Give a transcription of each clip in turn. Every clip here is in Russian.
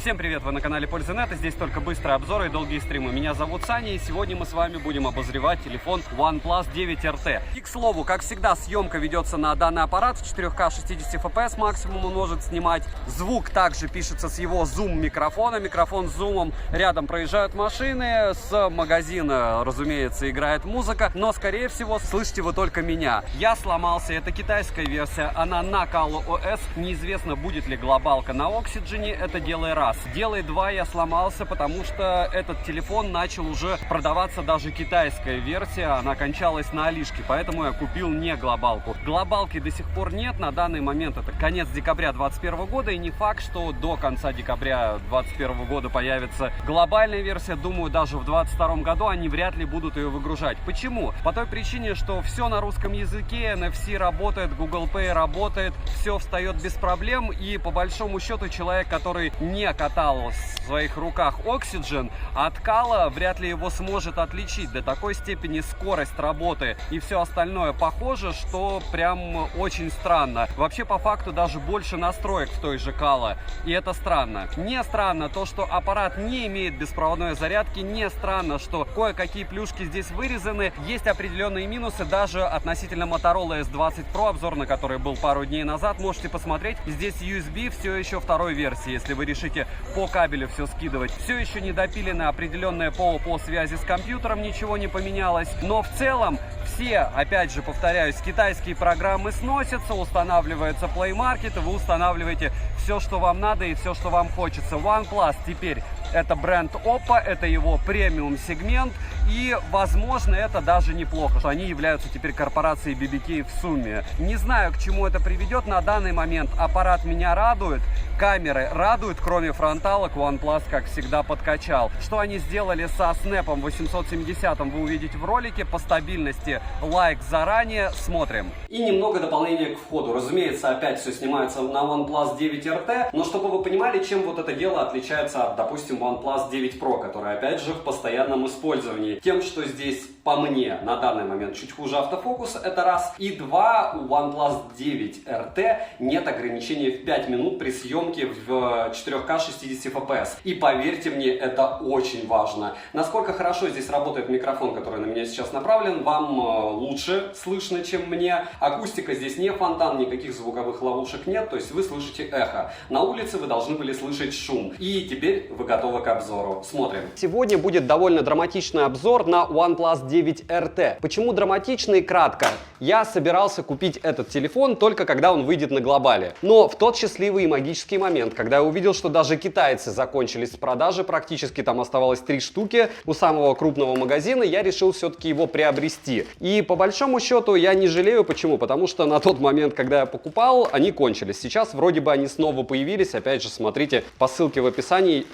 Всем привет, вы на канале Польза.нет, и здесь только быстрые обзоры и долгие стримы. Меня зовут Саня, и сегодня мы с вами будем обозревать телефон OnePlus 9 RT. И, к слову, как всегда, съемка ведется на данный аппарат в 4К 60 FPS максимум он может снимать. Звук также пишется с его зум-микрофона. Микрофон с зумом, рядом проезжают машины, с магазина, разумеется, играет музыка, но, скорее всего, слышите вы только меня. Я сломался, это китайская версия, она на ColorOS, неизвестно, будет ли глобалка на Oxygen, это делай раз. Делай два я сломался, потому что этот телефон начал уже продаваться даже китайская версия, она кончалась на Алишке, поэтому я купил не глобалку. Глобалки до сих пор нет, на данный момент это конец декабря 2021 года, и не факт, что до конца декабря 2021 года появится глобальная версия. Думаю, даже в 2022 году они вряд ли будут ее выгружать. Почему? По той причине, что все на русском языке, NFC работает, Google Pay работает, все встает без проблем, и по большому счету человек, который не катал в своих руках Oxygen, от Кала вряд ли его сможет отличить. До такой степени скорость работы и все остальное похоже, что прям очень странно. Вообще, по факту, даже больше настроек в той же Кала, и это странно. Не странно то, что аппарат не имеет беспроводной зарядки, не странно, что кое-какие плюшки здесь вырезаны. Есть определенные минусы даже относительно Motorola S20 Pro, обзор на который был пару дней назад, можете посмотреть. Здесь USB все еще второй версии, если вы решите по кабелю все скидывать. Все еще не допилены определенные ПО по связи с компьютером, ничего не поменялось. Но в целом все, опять же повторяюсь, китайские программы сносятся, устанавливается Play Market, и вы устанавливаете все, что вам надо и все, что вам хочется. OnePlus теперь это бренд Oppo, это его премиум сегмент, и, возможно, это даже неплохо, что они являются теперь корпорацией BBK в сумме. Не знаю, к чему это приведет. На данный момент аппарат меня радует, камеры радуют, кроме фронталок OnePlus, как всегда, подкачал. Что они сделали со снэпом 870 вы увидите в ролике. По стабильности лайк заранее, смотрим. И немного дополнения к входу. Разумеется, опять все снимается на OnePlus 9 RT, но чтобы вы понимали, чем вот это дело отличается от, допустим, OnePlus 9 Pro, который опять же в постоянном использовании. Тем, что здесь, по мне, на данный момент чуть хуже автофокус, это раз. И два, у OnePlus 9 RT нет ограничения в 5 минут при съемке в 4К 60 FPS. И поверьте мне, это очень важно. Насколько хорошо здесь работает микрофон, который на меня сейчас направлен, вам лучше слышно, чем мне. Акустика здесь не фонтан, никаких звуковых ловушек нет, то есть вы слышите эхо. На улице вы должны были слышать шум. И теперь вы готовы к обзору. Смотрим. Сегодня будет довольно драматичный обзор на OnePlus 9 RT. Почему драматичный? Кратко. Я собирался купить этот телефон только когда он выйдет на глобале. Но в тот счастливый и магический момент, когда я увидел, что даже китайцы закончились с продажи, практически там оставалось 3 штуки у самого крупного магазина, я решил все-таки его приобрести. И по большому счету я не жалею. Почему? Потому что на тот момент, когда я покупал, они кончились. Сейчас вроде бы они снова появились. Опять же, смотрите по ссылке в описании.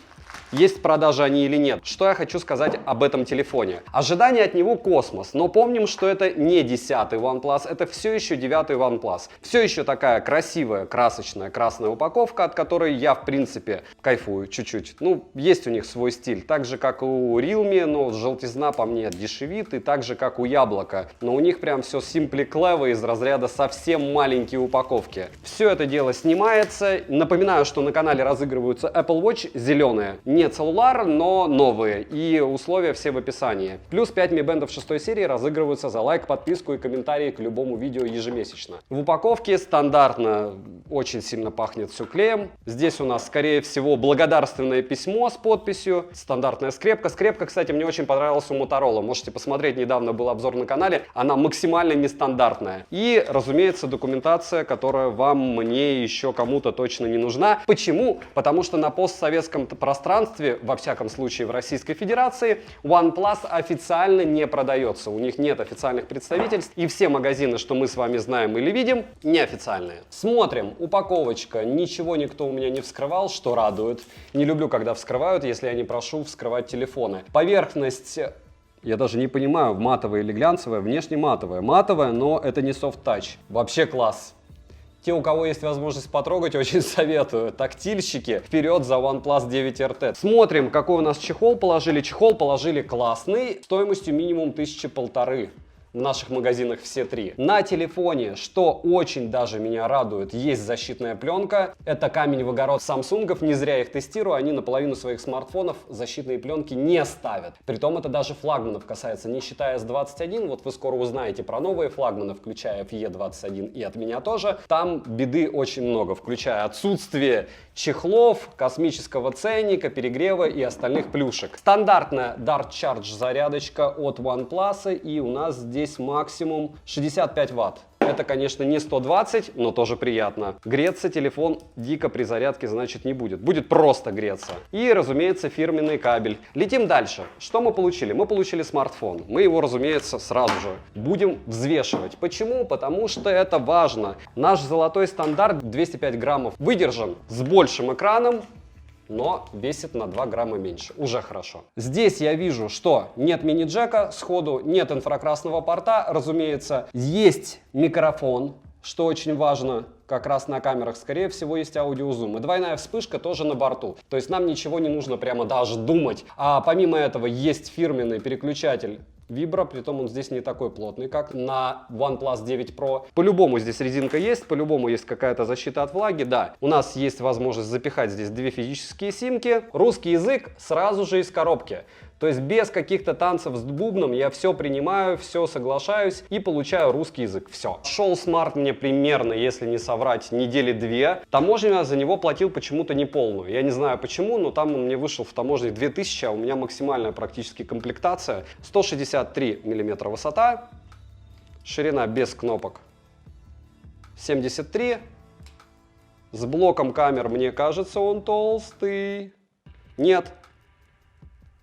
Есть продажи они или нет. Что я хочу сказать об этом телефоне? Ожидания от него космос, но помним, что это не 10-й OnePlus, это все еще 9-й OnePlus. Все еще такая красивая, красочная, красная упаковка, от которой я, в принципе, кайфую чуть-чуть. Ну, есть у них свой стиль. Так же, как у Realme, но желтизна по мне дешевит, и так же, как у Яблока. Но у них прям все simply clever из разряда совсем маленькие упаковки. Все это дело снимается. Напоминаю, что на канале разыгрываются Apple Watch зеленые. Не целлулар, но новые. И условия все в описании. Плюс 5 Mi Band 6 серии разыгрываются за лайк, подписку и комментарии к любому видео ежемесячно. В упаковке стандартно очень сильно пахнет все клеем. Здесь у нас, скорее всего, благодарственное письмо с подписью. Стандартная скрепка. Скрепка, кстати, мне очень понравилась у Motorola. Можете посмотреть, недавно был обзор на канале. Она максимально нестандартная. И, разумеется, документация, которая вам, мне, еще кому-то точно не нужна. Почему? Потому что на постсоветском пространстве, во всяком случае в Российской Федерации, OnePlus официально не продается. У них нет официальных представительств, и все магазины, что мы с вами знаем или видим, неофициальные. Смотрим. Упаковочка. Ничего никто у меня не вскрывал, что радует. Не люблю, когда вскрывают, если я не прошу вскрывать телефоны. Поверхность... Я даже не понимаю, матовая или глянцевая. Внешне матовая. Матовая, но это не soft touch. Вообще класс. Те, у кого есть возможность потрогать, очень советую. Тактильщики, вперед за OnePlus 9 RT. Смотрим, какой у нас чехол положили. Чехол положили классный, стоимостью минимум 1500. в наших магазинах все три. На телефоне, что очень даже меня радует, есть защитная пленка. Это камень в огород Самсунгов. Не зря их тестирую. Они на половину своих смартфонов защитные пленки не ставят. Притом это даже флагманов касается, не считая S21. Вот вы скоро узнаете про новые флагманы, включая FE21 и от меня тоже. Там беды очень много, включая отсутствие чехлов, космического ценника, перегрева и остальных плюшек. Стандартная Dart Charge зарядочка от OnePlus, и у нас здесь максимум 65 Вт. Это, конечно, не 120, но тоже приятно. Греться телефон дико при зарядке, значит, не будет. Будет просто греться. И, разумеется, фирменный кабель. Летим дальше. Что мы получили? Мы получили смартфон. Мы его, разумеется, сразу же будем взвешивать. Почему? Потому что это важно. Наш золотой стандарт 205 граммов выдержан с большим экраном, но весит на 2 грамма меньше. Уже хорошо. Здесь я вижу, что нет мини-джека сходу, нет инфракрасного порта, разумеется. Есть микрофон, что очень важно. Как раз на камерах, скорее всего, есть аудиозум. И двойная вспышка тоже на борту. То есть нам ничего не нужно прямо даже думать. А помимо этого есть фирменный переключатель Vibro, притом он здесь не такой плотный, как на OnePlus 9 Pro. По-любому здесь резинка есть, по-любому есть какая-то защита от влаги, да. У нас есть возможность запихать здесь две физические симки. Русский язык сразу же из коробки. То есть без каких-то танцев с бубном я все принимаю, все соглашаюсь и получаю русский язык. Все. Шел смарт мне примерно, если не соврать, недели 2. Таможню я за него платил почему-то не полную. Я не знаю почему, но там он мне вышел в таможне 2000, а у меня максимальная практически комплектация. 163 мм высота, ширина без кнопок 73. С блоком камер, мне кажется, он толстый. Нет.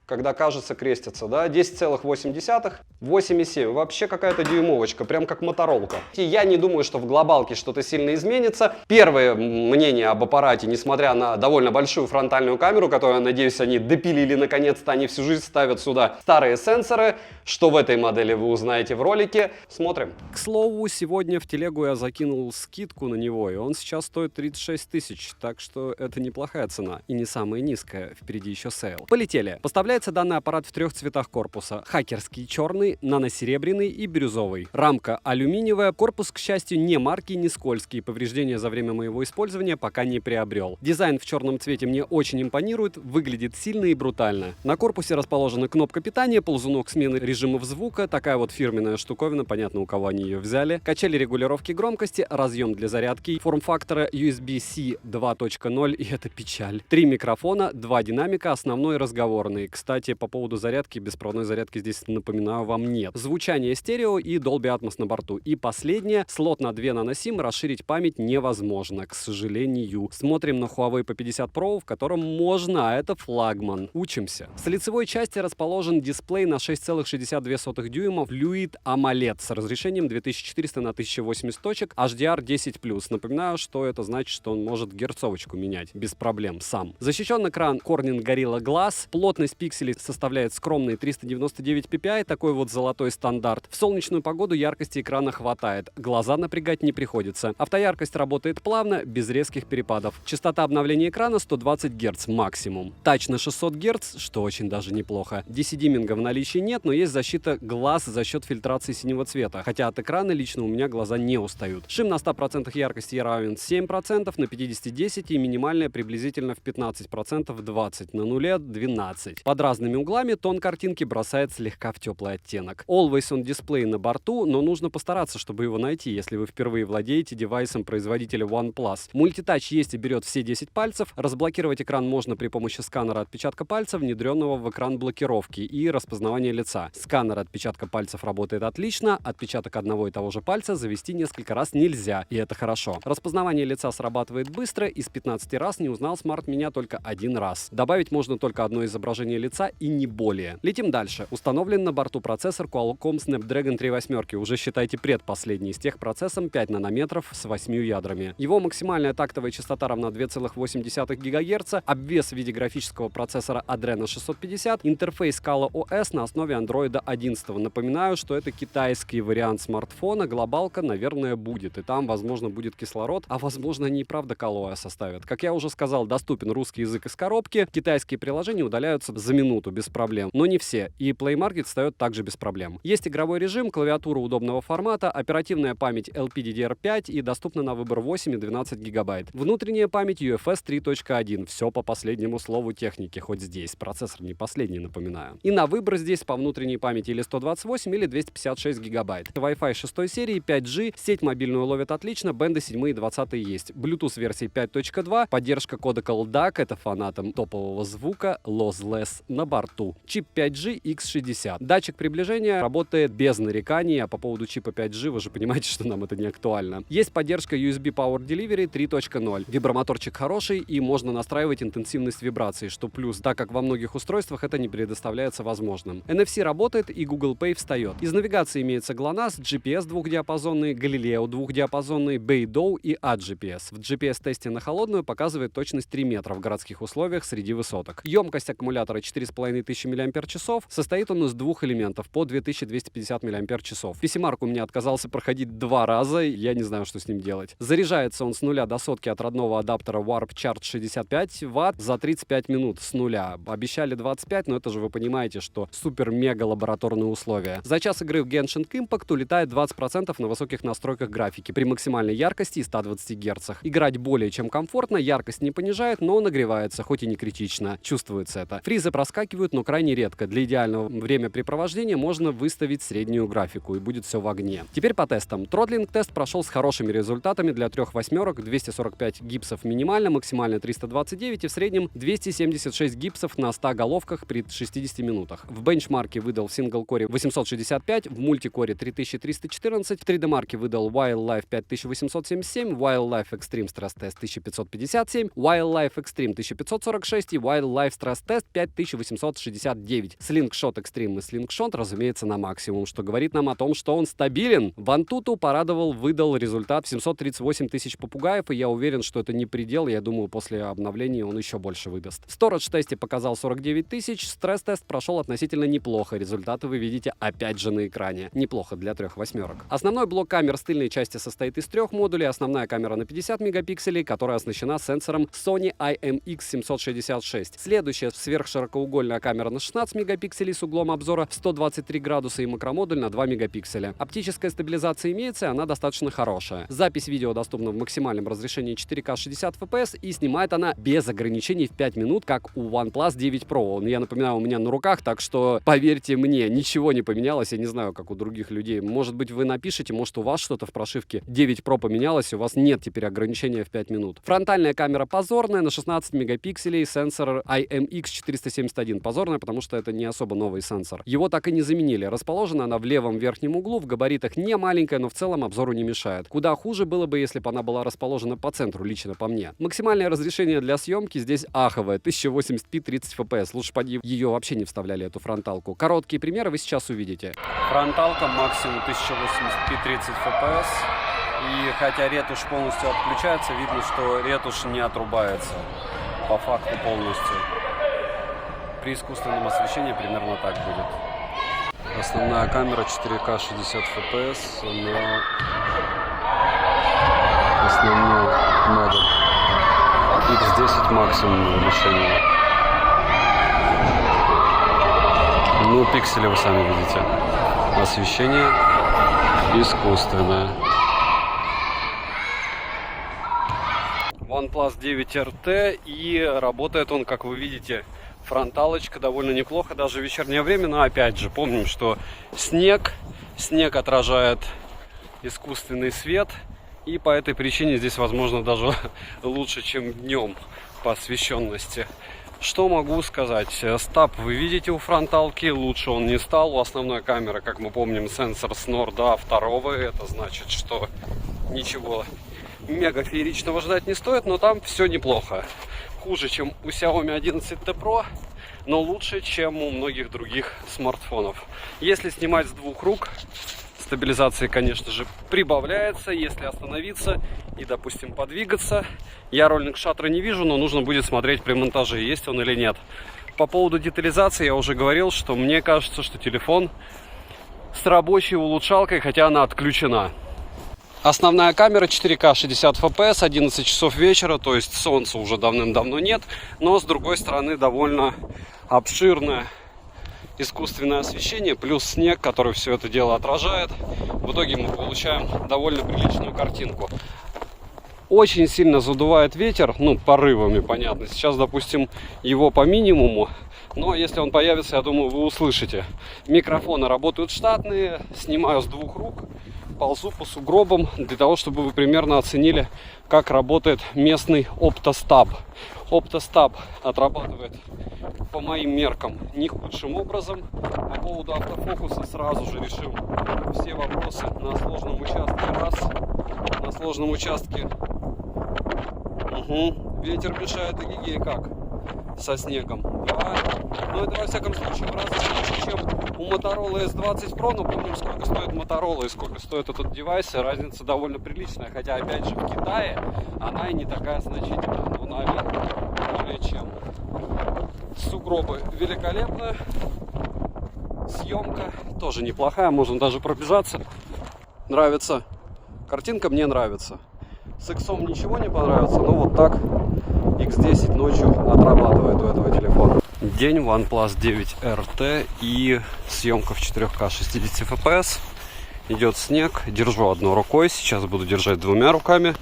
Когда кажется, крестится, да, 10,8, 8,7, вообще какая-то дюймовочка, прям как моторолка. И я не думаю, что в глобалке что-то сильно изменится. Первое мнение об аппарате, несмотря на довольно большую фронтальную камеру, которую, надеюсь, они допилили наконец-то, они всю жизнь ставят сюда старые сенсоры. Что в этой модели, вы узнаете в ролике. Смотрим. К слову, сегодня в телегу я закинул скидку на него, и он сейчас стоит 36 тысяч, так что это неплохая цена и не самая низкая, впереди еще сейл. Полетели. Поставляется данный аппарат в 3 цветах корпуса: хакерский черный, нано-серебряный и бирюзовый. Рамка алюминиевая, корпус, к счастью, не маркий, не скользкий, повреждения за время моего использования пока не приобрел. Дизайн в черном цвете мне очень импонирует, выглядит сильно и брутально. На корпусе расположена кнопка питания, ползунок смены режимов звука, такая вот фирменная штуковина, понятно, у кого они ее взяли, качели регулировки громкости, разъем для зарядки, форм-фактора USB-C 2.0, и это печаль. 3 микрофона, 2 динамика, основной и разговорный. Кстати, по поводу зарядки, беспроводной зарядки здесь, напоминаю, вам нет. Звучание стерео и Dolby Atmos на борту. И последнее, слот на 2 нано-сим, расширить память невозможно, к сожалению. Смотрим на Huawei P50 Pro, в котором можно, а это флагман. Учимся. С лицевой части расположен дисплей на 6,62 дюйма Fluid AMOLED с разрешением 2400 на 1080 точек, HDR10+. Напоминаю, что это значит, что он может герцовочку менять без проблем сам. Защищен экран Corning Gorilla Glass, плотность пикселей составляет скромные 399 ppi, такой вот золотой стандарт. В солнечную погоду яркости экрана хватает, глаза напрягать не приходится. Автояркость работает плавно, без резких перепадов. Частота обновления экрана 120 Гц максимум. Тач на 600 Гц, что очень даже неплохо. DC-димминга в наличии нет, но есть защита глаз за счет фильтрации синего цвета, хотя от экрана лично у меня глаза не устают. Шим на 100% яркости равен 7%, на 50 10 и минимальная приблизительно в 15% 20, на нуле 12. Под разными углами тон картинки бросает слегка в теплый оттенок. Always on Display на борту, но нужно постараться, чтобы его найти, если вы впервые владеете девайсом производителя OnePlus. Мультитач есть и берет все 10 пальцев. Разблокировать экран можно при помощи сканера отпечатка пальца, внедренного в экран блокировки, и распознавания лица. Сканер отпечатка пальцев работает отлично, отпечаток одного и того же пальца завести несколько раз нельзя, и это хорошо. Распознавание лица срабатывает быстро, из 15 раз не узнал смарт меня только 1 раз. Добавить можно только одно изображение лица и не более. Летим дальше. Установлен на борту процессор Qualcomm Snapdragon 3 восьмерки, уже считайте предпоследний, с техпроцессом 5 нанометров с 8 ядрами. Его максимальная тактовая частота равна 2,8 ГГц, обвес в виде графического процессора Adreno 650, интерфейс Scala OS на основе Android 11. Напоминаю, что это китайский вариант смартфона, глобалка, наверное, будет, и там, возможно, будет кислород, а возможно, они и правда Scala OS оставят. Как я уже сказал, доступен русский язык из коробки, китайские приложения удаляются за минуту минуту без проблем, но не все, и Play Market встает также без проблем. Есть игровой режим, клавиатура удобного формата, оперативная память LPDDR5 и доступна на выбор 8 и 12 гигабайт. Внутренняя память UFS 3.1, все по последнему слову техники, хоть здесь процессор не последний, напоминаю. И на выбор здесь по внутренней памяти или 128, или 256 гигабайт. Wi-Fi 6 серии, 5G, сеть мобильную ловит отлично, бенды 7 и 20 есть. Bluetooth версии 5.2, поддержка кодека LDAC, это фанатам топового звука, lossless на борту. Чип 5G X60. Датчик приближения работает без нареканий, а по поводу чипа 5G вы же понимаете, что нам это не актуально. Есть поддержка USB Power Delivery 3.0. Вибромоторчик хороший и можно настраивать интенсивность вибраций, что плюс, так как во многих устройствах это не предоставляется возможным. NFC работает и Google Pay встает. Из навигации имеется GLONASS, GPS двухдиапазонный, Galileo двухдиапазонный, Beidou и AdGPS. В GPS-тесте на холодную показывает точность 3 метра в городских условиях среди высоток. Емкость аккумулятора 4500 мАч. Состоит он из двух элементов по 2250 мАч. PC-Mark у меня отказался проходить 2 раза, я не знаю, что с ним делать. Заряжается он с 0 до сотки от родного адаптера Warp Charge 65 Вт за 35 минут с нуля. Обещали 25, но это же вы понимаете, что супер-мега лабораторные условия. За час игры в Genshin Impact улетает 20% на высоких настройках графики при максимальной яркости и 120 Гц. Играть более чем комфортно, яркость не понижает, но нагревается, хоть и не критично. Чувствуется это. Фризы проскакивают, но крайне редко. Для идеального времяпрепровождения можно выставить среднюю графику, и будет все в огне. Теперь по тестам. Тротлинг-тест прошел с хорошими результатами для 3 восьмерок, 245 гипсов минимально, максимально 329 и в среднем 276 гипсов на 100 головках при 60 минутах. В бенчмарке выдал в сингл-коре 865, в мультикоре 3314, в 3D-марке выдал Wildlife 5877, Wildlife Extreme Stress Test 1557, Wildlife Extreme 1546 и Wildlife Stress Test 5869. Slingshot Extreme и Slingshot, разумеется, на максимум, что говорит нам о том, что он стабилен. Вантуту порадовал, выдал результат 738 тысяч попугаев, и я уверен, что это не предел, я думаю, после обновления он еще больше выдаст. В Storage-тесте показал 49 тысяч, стресс-тест прошел относительно неплохо, результаты вы видите опять же на экране. Неплохо для 3 восьмерок. Основной блок камер с тыльной части состоит из 3 модулей, основная камера на 50 мегапикселей, которая оснащена сенсором Sony IMX766. Следующая сверхширокоугольная камера на 16 мегапикселей с углом обзора в 123 градуса и макромодуль на 2 мегапикселя. Оптическая стабилизация имеется, и она достаточно хорошая. Запись видео доступна в максимальном разрешении 4К 60 FPS, и снимает она без ограничений в 5 минут, как у OnePlus 9 Pro. Я напоминаю, у меня на руках, так что поверьте мне, ничего не поменялось. Я не знаю, как у других людей. Может быть, вы напишите, может, у вас что-то в прошивке 9 Pro поменялось, и у вас нет теперь ограничения в 5 минут. Фронтальная камера позорная, на 16 мегапикселей, сенсор IMX471. Позорная, потому что это не особо новый сенсор. Его так и не заменили. Расположена она в левом верхнем углу, в габаритах не маленькая, но в целом обзору не мешает. Куда хуже было бы, если бы она была расположена по центру, лично по мне. Максимальное разрешение для съемки здесь аховое, 1080p 30 fps. Лучше поди ее вообще не вставляли, эту фронталку. Короткие примеры вы сейчас увидите. Фронталка максимум 1080p 30 fps. И хотя ретушь полностью отключается, видно, что ретушь не отрубается по факту полностью. При искусственном освещении примерно так будет. Основная камера 4К 60 fps на основной модуль. X10 максимум разрешения. Ну, пиксели вы сами видите. Освещение искусственное. OnePlus 9 RT, и работает он, как вы видите, фронталочка довольно неплохо, даже в вечернее время, но опять же, помним, что снег отражает искусственный свет, и по этой причине здесь, возможно, даже лучше, чем днем по освещенности. Что могу сказать? Стаб вы видите у фронталки, лучше он не стал. У основной камеры, как мы помним, сенсор Snor до 2, это значит, что ничего мега фееричного ждать не стоит, но там все неплохо. Хуже, чем у Xiaomi 11T Pro, но лучше, чем у многих других смартфонов. Если снимать с 2 рук, стабилизация, конечно же, прибавляется. Если остановиться и, допустим, подвигаться, я роллинг шаттера не вижу, но нужно будет смотреть при монтаже, есть он или нет. По поводу детализации я уже говорил, что мне кажется, что телефон с рабочей улучшалкой, хотя она отключена. Основная камера 4К 60 fps, 11 часов вечера, то есть солнца уже давным-давно нет, но с другой стороны довольно обширное искусственное освещение, плюс снег, который все это дело отражает. В итоге мы получаем довольно приличную картинку. Очень сильно задувает ветер, ну, порывами, понятно. Сейчас, допустим, его по минимуму, но если он появится, я думаю, вы услышите. Микрофоны работают штатные, снимаю с двух рук, ползу по сугробам, для того, чтобы вы примерно оценили, как работает местный оптостаб. Оптостаб отрабатывает, по моим меркам, не худшим образом. По поводу автофокуса сразу же решил все вопросы на сложном участке. Раз, на сложном участке. Угу. Ветер мешает, эгегей как со снегом. Два. Но это во всяком случае в разы меньше, чем у Motorola S20 Pro. Но помним, сколько стоит Motorola и сколько стоит этот девайс. И разница довольно приличная. Хотя, опять же, в Китае она и не такая значительная. Но наверх более чем. Сугробы великолепны. Съемка тоже неплохая. Можно даже пробежаться. Нравится. Картинка мне нравится. С иксом ничего не понравится, но вот так X10 ночью отрабатывает у этого телефона. День, OnePlus 9 RT и съемка в 4К 60 FPS. Идет снег, держу одной рукой, сейчас буду держать двумя руками.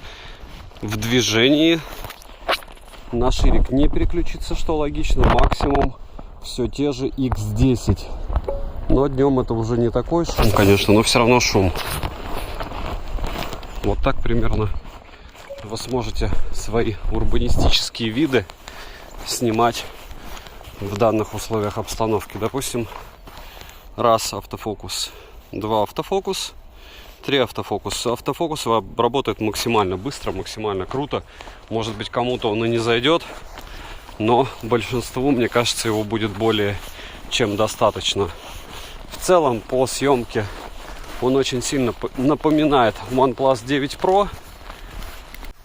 В движении на ширик не переключиться, что логично, максимум все те же X10. Но днем это уже не такой шум, конечно, но все равно шум. Вот так примерно вы сможете свои урбанистические виды снимать в данных условиях обстановки. Допустим, раз автофокус, два автофокус, три автофокус. Автофокус работает максимально быстро, максимально круто. Может быть, кому-то он и не зайдет, но большинству, мне кажется, его будет более чем достаточно. В целом, по съемке он очень сильно напоминает OnePlus 9 Pro.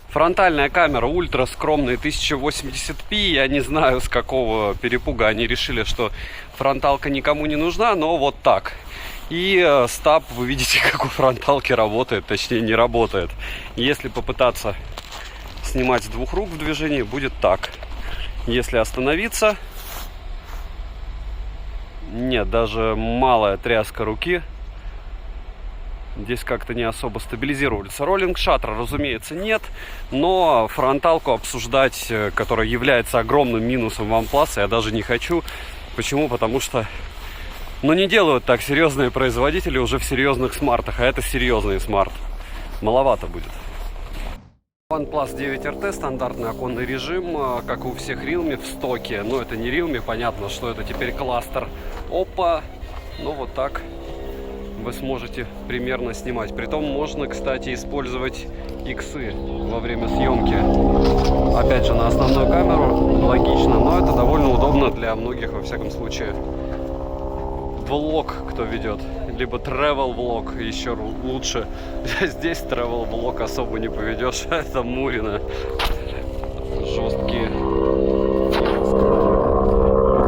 Фронтальная камера ультра скромная 1080p. Я не знаю, с какого перепуга они решили, что фронталка никому не нужна, но вот так. И стаб, вы видите, как у фронталки работает, точнее не работает. Если попытаться снимать с двух рук в движении, будет так. Если остановиться, нет, даже малая тряска руки. Здесь как-то не особо стабилизируется. Роллинг шаттер, разумеется, нет. Но фронталку обсуждать, которая является огромным минусом OnePlus, я даже не хочу. Почему? Потому что, ну, не делают так серьезные производители уже в серьезных смартах. А это серьезный смарт. Маловато будет. OnePlus 9 RT, стандартный оконный режим, как у всех Realme в стоке. Но это не Realme, понятно, что это теперь кластер Oppo. Ну, вот так вы сможете примерно снимать. Притом можно, кстати, использовать иксы во время съемки. Опять же, на основную камеру логично, но это довольно удобно для многих, во всяком случае. Влог, кто ведет, либо travel влог, еще лучше. Здесь travel влог особо не поведешь, это Мурина. Жесткие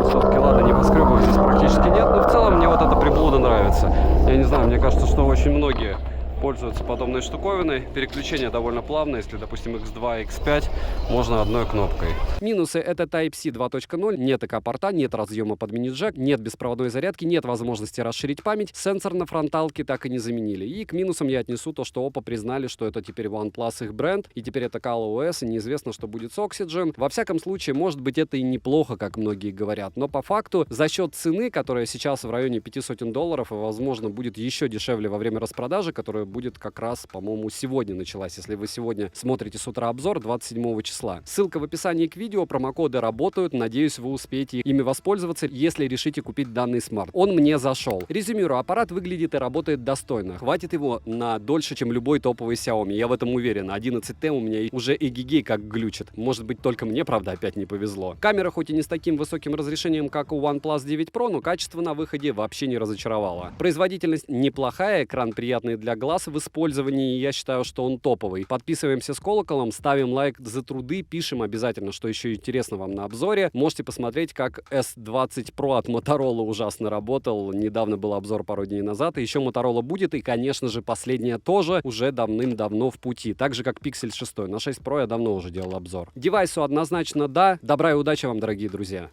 высотки, ладно, небоскребов здесь практически нет, но в целом мне вот эта приблуда нравится. Я не знаю, мне кажется, что очень многие пользуются подобной штуковиной. Переключение довольно плавное. Если, допустим, X2, X5, можно одной кнопкой. Минусы — это Type-C 2.0. Нет ЭК-порта, нет разъема под мини-джек, нет беспроводной зарядки, нет возможности расширить память. Сенсор на фронталке так и не заменили. И к минусам я отнесу то, что Oppo признали, что это теперь OnePlus их бренд, и теперь это ColorOS, и неизвестно, что будет с Oxygen. Во всяком случае, может быть, это и неплохо, как многие говорят. Но по факту, за счет цены, которая сейчас в районе $500, и, возможно, будет еще дешевле во время распродажи, которая будет как раз, по-моему, сегодня началась. Если вы сегодня смотрите с утра обзор, 27 числа. Ссылка в описании к видео, промокоды работают. Надеюсь, вы успеете ими воспользоваться, если решите купить данный смарт. Он мне зашел. Резюмирую, аппарат выглядит и работает достойно. Хватит его на дольше, чем любой топовый Xiaomi. Я в этом уверен. 11T у меня уже эгегей как глючит. Может быть, только мне, правда, опять не повезло. Камера хоть и не с таким высоким разрешением, как у OnePlus 9 Pro, но качество на выходе вообще не разочаровало. Производительность неплохая, экран приятный для глаз в использовании, и я считаю, что он топовый. Подписываемся с колоколом, ставим лайк за труды, пишем обязательно, что еще интересно вам на обзоре. Можете посмотреть, как S20 Pro от Motorola ужасно работал. Недавно был обзор пару дней назад, и еще Motorola будет, и, конечно же, последняя тоже уже давным-давно в пути. Так же, как Pixel 6. На 6 Pro я давно уже делал обзор. Девайсу однозначно да. Добра и удачи вам, дорогие друзья.